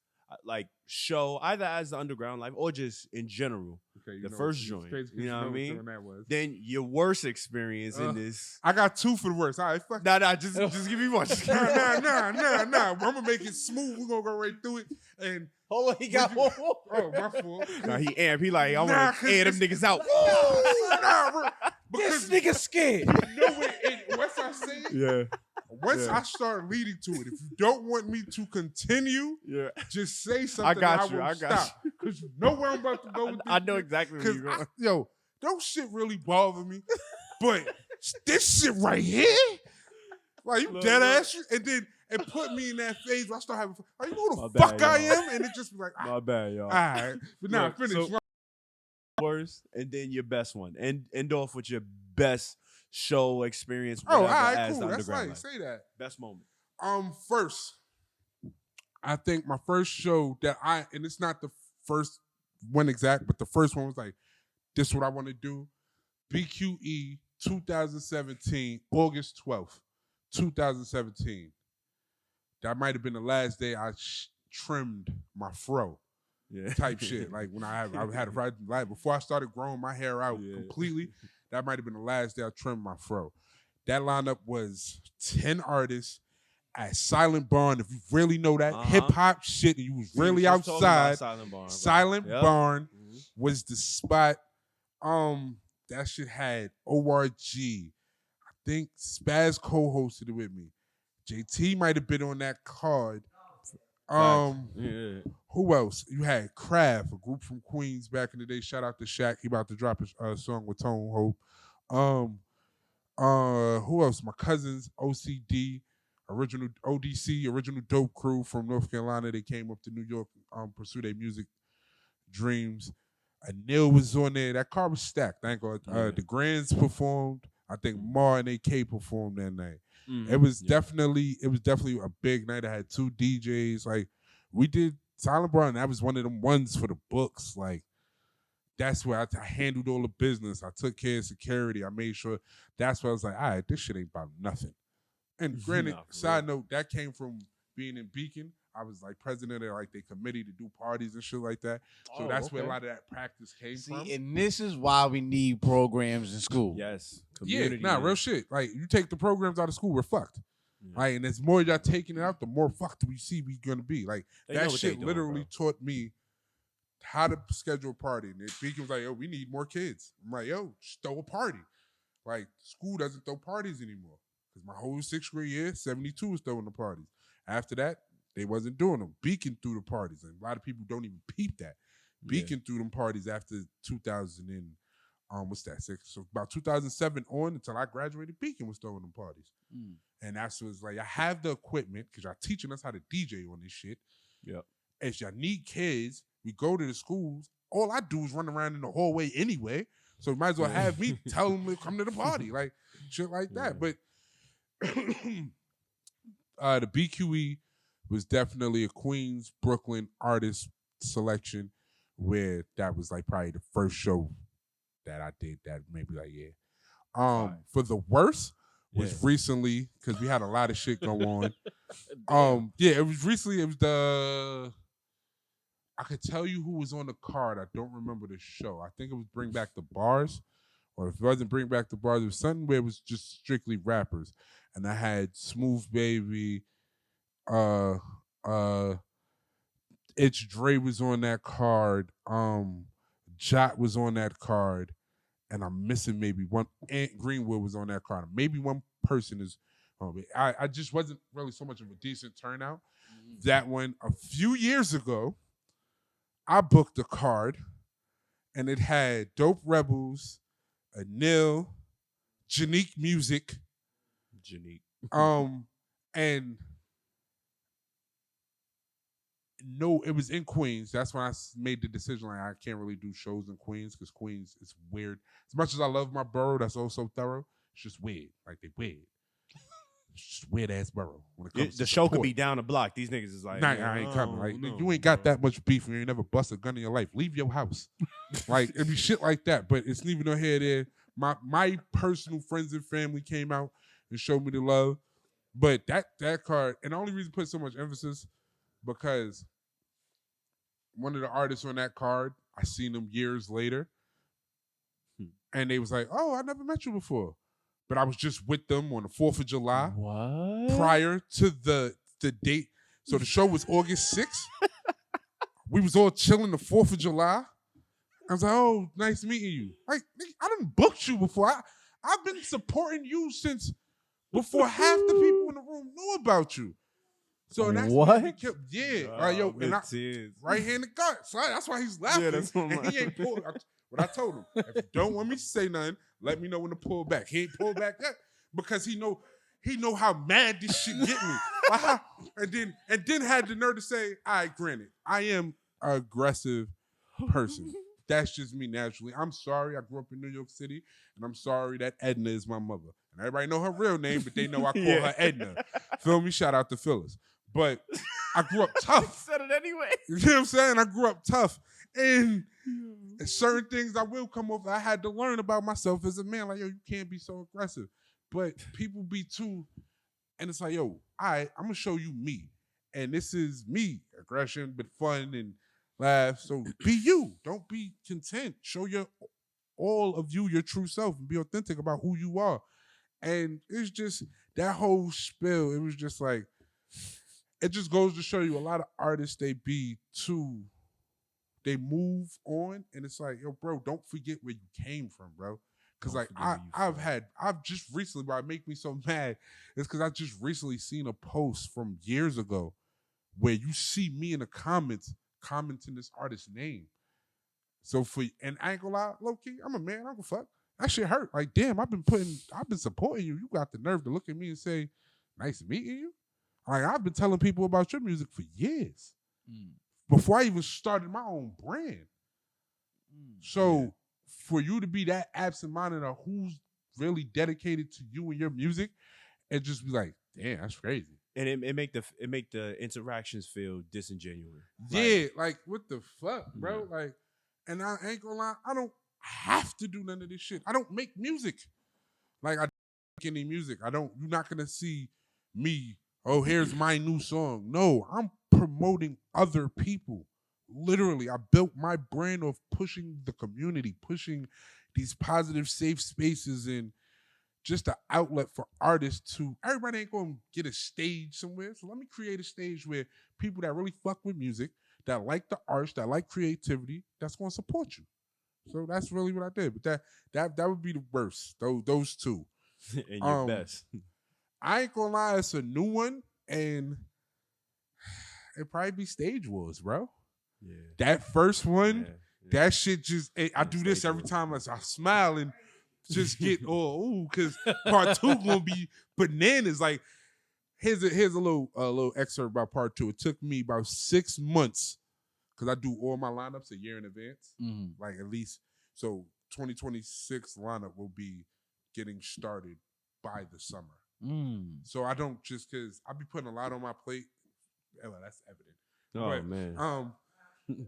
show, either as the Underground Lyfe or just in general. Okay, the first joint. You know what I mean? Then your worst experience in this. I got two for the worst. All right, fuck. Nah, just give me one. Nah. I'm gonna make it smooth. We're gonna go right through it. And hold on, he got one more. Oh, my fault. Nah, he amp. He like, I want to air them niggas out. Nah, this nigga scared. Once I say it, yeah. Once I start leading to it, if you don't want me to continue, just say something. I won't stop. Because you know where I'm about to go with this. I know exactly where you're going. Yo, those shit really bother me. But this shit right here, like you dead ass, and put me in that phase where I start having fun. Like, you know who the fuck I am? And it just be like, my bad, y'all. All right. But now finish. So, worst, and then your best one. And end off with your best show experience, Oh, whatever, all right, as cool. the That's Underground right. Lyfe? Say that. Best moment. First, I think my first show that and it's not the first one exact, but the first one was like, this is what I want to do. BQE 2017, August 12th, 2017. That might have been the last day I trimmed my fro. Yeah. Type shit. Like when I had a right before I started growing my hair out completely, that might have been the last day I trimmed my fro. That lineup was 10 artists at Silent Barn. If you really know that hip hop shit and you was really outside, Silent Barn was the spot. That shit had ORG. I think Spaz co-hosted it with me. JT might have been on that card. Who else? You had Kraft, a group from Queens back in the day. Shout out to Shaq. He about to drop a song with Tone Hope. Who else? My cousins, OCD, original ODC, original Dope Crew from North Carolina. They came up to New York, pursue their music dreams. Neil was on there. That car was stacked. Thank God. The Grands performed. I think Mar and AK performed that night. It was definitely a big night. I had 2 DJs. Like we did Silent Barn. That was one of them ones for the books. Like that's where I handled all the business. I took care of security. I made sure. That's where I was like, all right, this shit ain't about nothing. And granted, side note, that came from being in Beacon. I was like president of like the committee to do parties and shit like that. So that's where a lot of that practice came from. And this is why we need programs in school. Yes. Real shit. Like you take the programs out of school, we're fucked. Yeah. Like, and as more y'all taking it out, the more fucked we see we gonna be. Like that shit literally taught me how to schedule a party. And Beacon was like, yo, we need more kids. I'm like, yo, just throw a party. Like school doesn't throw parties anymore. Because my whole 6th grade year, 72 was throwing the parties. After that, they wasn't doing them. Beacon threw the parties. And a lot of people don't even peep that. Beacon threw them parties after 2000 and, so about 2007 on until I graduated, Beacon was throwing them parties. And that's was like, I have the equipment because y'all teaching us how to DJ on this shit. Yep. If y'all need kids, we go to the schools. All I do is run around in the hallway anyway. So you might as well have me tell them to come to the party. Like, shit like that. But the BQE was definitely a Queens, Brooklyn artist selection where that was like probably the first show that I did that made me like, for the worst was recently, because we had a lot of shit go on. It was recently, I could tell you who was on the card. I don't remember the show. I think it was Bring Back the Bars. Or if it wasn't Bring Back the Bars, it was something where it was just strictly rappers. And I had Smooth Baby, It's Dre was on that card. Jot was on that card. And I'm missing maybe one. Ant Greenwood was on that card. Maybe one person is. I just wasn't really so much of a decent turnout. That one, a few years ago, I booked a card, and it had Dope Rebels, Anil, Janique Music, and no, it was in Queens. That's when I made the decision like I can't really do shows in Queens because Queens is weird. As much as I love my borough, that's also thorough. It's just weird. Like they weird. It's just weird ass borough. When it comes the to show support. could be down the block. These niggas is like, nah, I ain't coming. Like you ain't got that much beef and you ain't never bust a gun in your life. Leave your house. Like it'd be shit like that. But it's neither no here there. My personal friends and family came out and showed me the love. But that card, and the only reason I put so much emphasis because one of the artists on that card, I seen them years later, and they was like, "Oh, I never met you before," but I was just with them on the 4th of July. What? Prior to the date, so the show was August 6th. We was all chilling the 4th of July. I was like, "Oh, nice meeting you." Like, I done booked you before. I've been supporting you since before half the people in the room knew about you. So that's what? Right-handed guard. So that's why he's laughing. Yeah, that's what and he ain't pulled. What I told him, if you don't want me to say nothing, let me know when to pull back. He ain't pulled back yet because he know how mad this shit get me. And then had the nerve to say, "All right, granted, I am an aggressive person, that's just me naturally. I'm sorry I grew up in New York City, and I'm sorry that Edna is my mother. And everybody know her real name, but they know I call her Edna. Feel me? Shout out to Phyllis. But I grew up tough. Said it anyway. You know what I'm saying? I grew up tough. And certain things I will come over. I had to learn about myself as a man. Like, yo, you can't be so aggressive. But people be too, and it's like, yo, all right, I'm going to show you me. And this is me. Aggression, but fun and laugh. So be you. Don't be content. Show all of you your true self and be authentic about who you are. And it's just that whole spiel. It was just like, it just goes to show you a lot of artists, they move on, and it's like, yo, bro, don't forget where you came from, bro. Because like I've just recently, why it make me so mad is because I just recently seen a post from years ago where you see me in the comments commenting this artist's name. So and I ain't gonna lie, low key, I'm a man, I don't give a fuck. That shit hurt. Like, damn, I've been supporting you. You got the nerve to look at me and say, nice meeting you. Like, I've been telling people about your music for years. Before I even started my own brand. So for you to be that absent-minded of who's really dedicated to you and your music, and just be like, damn, that's crazy. And it make the interactions feel disingenuous. Yeah, like what the fuck, bro? Yeah. Like, and I ain't gonna lie, I don't have to do none of this shit. I don't make music. Like, I don't make any music. You're not gonna see me, oh, here's my new song. No, I'm promoting other people. Literally, I built my brand of pushing the community, pushing these positive, safe spaces, and just an outlet for artists to, everybody ain't gonna get a stage somewhere. So let me create a stage where people that really fuck with music, that like the arts, that like creativity, that's gonna support you. So that's really what I did. But that would be the worst. Those two. And your best. I ain't gonna lie, it's a new one, and it'd probably be Stage Wars, bro. Yeah. That first one, that shit just, I do this every time I smile and just get because part 2 gonna be bananas. Like, here's a little excerpt about part 2. It took me about 6 months because I do all my lineups a year in advance, like at least. So 2026 lineup will be getting started by the summer. So I don't just, because I be putting a lot on my plate. Well, that's evident. Oh, man.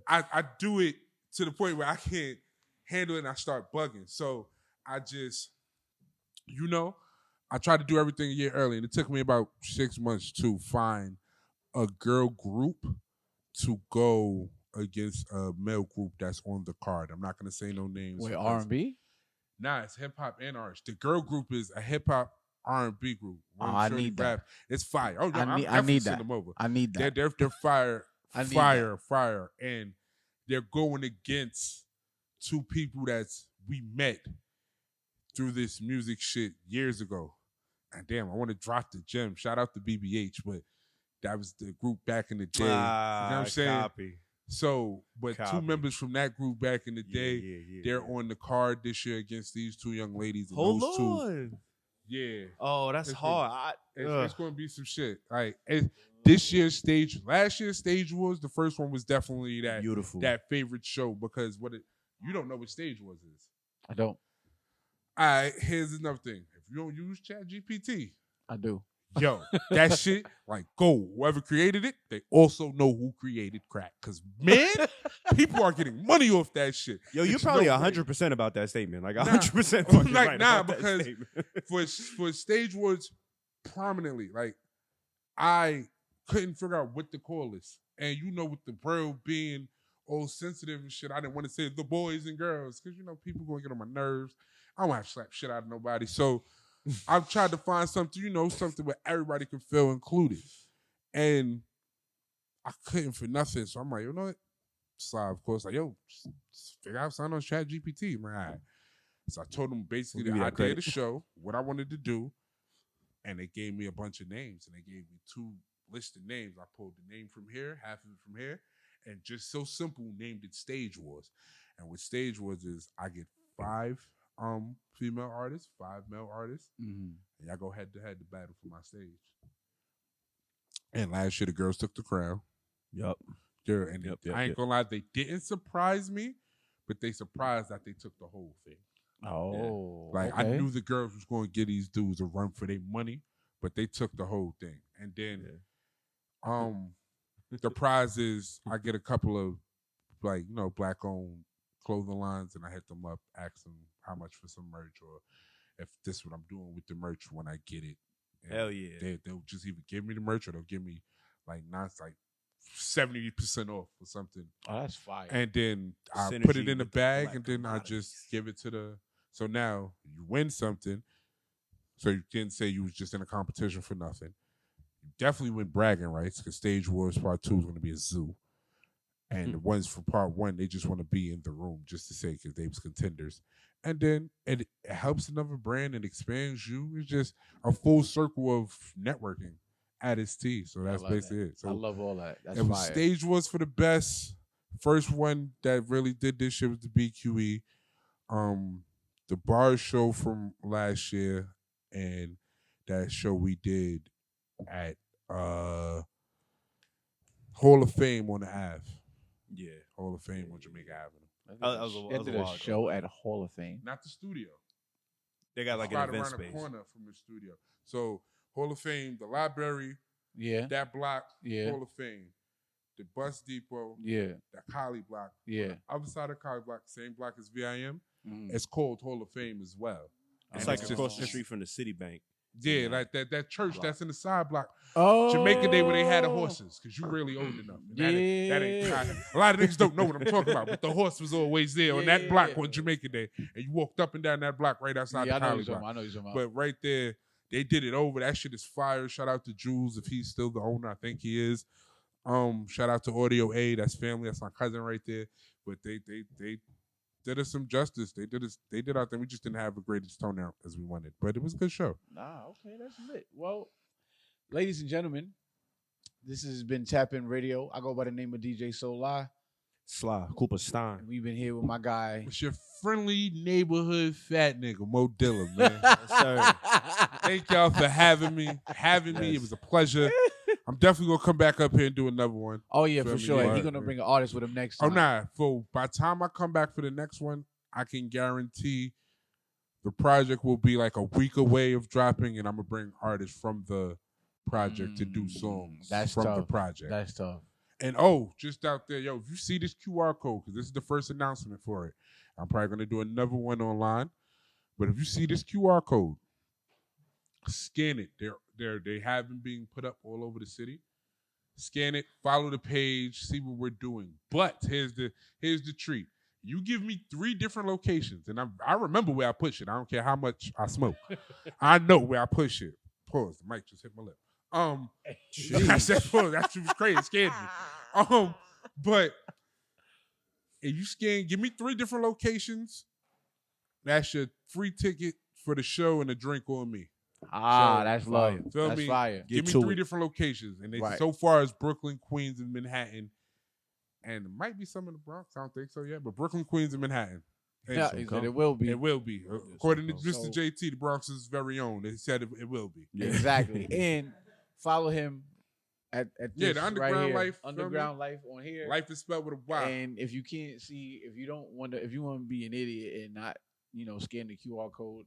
I do it to the point where I can't handle it and I start bugging. So I just, I try to do everything a year early, and it took me about 6 months to find a girl group to go against a male group that's on the card. I'm not going to say no names. Wait, R&B? Nah, it's hip-hop and R&B. The girl group is a hip-hop R&B group. I need that. It's fire. Oh, yeah, I need that. Send them over. I need that. They're fire, fire. And they're going against two people we met through this music shit years ago. And damn, I want to drop the gem. Shout out to BBH, but that was the group back in the day. You know what I'm saying? Copy. So, but two members from that group back in the day, they're on the card this year against these two young ladies. And Hold those on. Two, yeah. Oh, that's hard. It's going to be some shit. Like, last year's Stage Wars, the first one was definitely that beautiful, that favorite show, because you don't know what Stage Wars is. I don't. All right, here's another thing. If you don't use ChatGPT, I do. Yo, that shit, like, go. Whoever created it, they also know who created crack. Because, man, people are getting money off that shit. Yo, you're probably 100% about that statement. Like, 100% fucking like, right nah, about because for Stage Wars, prominently, like, I couldn't figure out what to call this. And with the world being all sensitive and shit, I didn't want to say the boys and girls, because, people going to get on my nerves. I don't have to slap shit out of nobody. So I've tried to find something, something where everybody can feel included. And I couldn't for nothing. So I'm like, you know what? So of course, like, yo, just figure out something on ChatGPT. I'm like, all right. So I told them basically the idea of the show, what I wanted to do. And they gave me a bunch of names. And they gave me 2 listed names. I pulled the name from here, half of it from here. And just so simple, named it Stage Wars. And what Stage Wars is, I get 5 female artists, 5 male artists, and y'all go head to head to battle for my stage. And last year the girls took the crown. Yep. I ain't gonna lie, they didn't surprise me, but they surprised that they took the whole thing. Oh, Like I knew the girls was going to get these dudes a run for their money, but they took the whole thing. And then, the prize is I get a couple of black-owned clothing lines, and I hit them up, ask them how much for some merch, or if this is what I'm doing with the merch when I get it. And hell yeah! They'll just either give me the merch or they'll give me like 70% off or something. Oh, that's fire. And then I Synergy put it in the with the bag, black and then I commodities. just give it to the. So now you win something, so you didn't say you was just in a competition for nothing. You definitely win bragging rights because Stage Wars Part 2 is going to be a zoo. And the ones for Part 1, they just want to be in the room just to say because they was contenders. And then it helps another brand and expands you. It's just a full circle of networking at its T. So that's basically it. So I love all that. That's it was fire. Stage Wars for the best. First one that really did this shit was the BQE. The bar show from last year and that show we did at Hall of Fame on the Ave. Yeah, Hall of Fame on Jamaica Avenue. They did a show at Hall of Fame. Not the studio. They got like it's an right event around space. the corner from the studio. So Hall of Fame, the library, that block, Hall of Fame, the bus depot, the Collie block, other side of Collie block, same block as VIM. It's called Hall of Fame as well. It's like across the street from the Citibank. Yeah, like that church block. That's in the side block. Oh, Jamaica Day where they had the horses, because you really old enough. And that ain't a lot of niggas don't know what I'm talking about, but the horse was always there on that block on Jamaica Day. And you walked up and down that block right outside the Collie block. I know you're talking about. But right there, they did it over. That shit is fire. Shout out to Jules if he's still the owner. I think he is. Shout out to Audio A. That's family. That's my cousin right there. But they did us some justice. They did our thing. We just didn't have the greatest turnout as we wanted. But it was a good show. Okay, that's lit. Well, ladies and gentlemen, this has been TapIn Radio. I go by the name of DJ Solar. Sly, Cooper Stein. And we've been here with my guy. It's your friendly neighborhood fat nigga, Modilla, man. Yes, sir. Thank y'all for having me. It was a pleasure. I'm definitely going to come back up here and do another one. Oh, yeah, for me? sure. Yeah. He's going to bring an artist with him next Oh, time. nah. By the time I come back for the next one, I can guarantee the project will be like a week away of dropping, and I'm going to bring artists from the project to do songs from the project. That's tough. And just out there, if you see this QR code, because this is the first announcement for it, I'm probably going to do another one online. But if you see this QR code, scan it. They have them being put up all over the city. Scan it, follow the page, see what we're doing. But here's the treat. You give me 3 different locations, and I remember where I put shit. I don't care how much I smoke. I know where I put shit. Pause. The mic just hit my lip. I said pause. That shit was crazy. It scared me. But if you give me 3 different locations, that's your free ticket for the show and a drink on me. That's love. Feel That's me? fire. Give me 3 different locations, and so far as Brooklyn, Queens, and Manhattan, and it might be some in the Bronx. I don't think so yet, but Brooklyn, Queens, and Manhattan. Yeah, he said it will be. It will be. According to Mr. JT, the Bronx's very own, they said it will be. Yeah. Exactly. And follow him at this the Underground right here. Lyfe. Underground Lyfe on here. Life is spelled with a Y. And if you can't see, if you want to be an idiot and not, scan the QR code,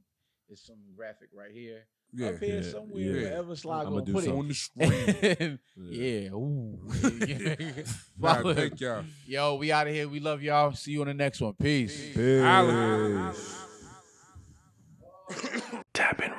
it's some graphic right here. Up here somewhere, wherever Sly gonna put it on the screen. Ooh. Thank y'all. Yo, we out of here. We love y'all. See you on the next one. Peace. Peace. Tapin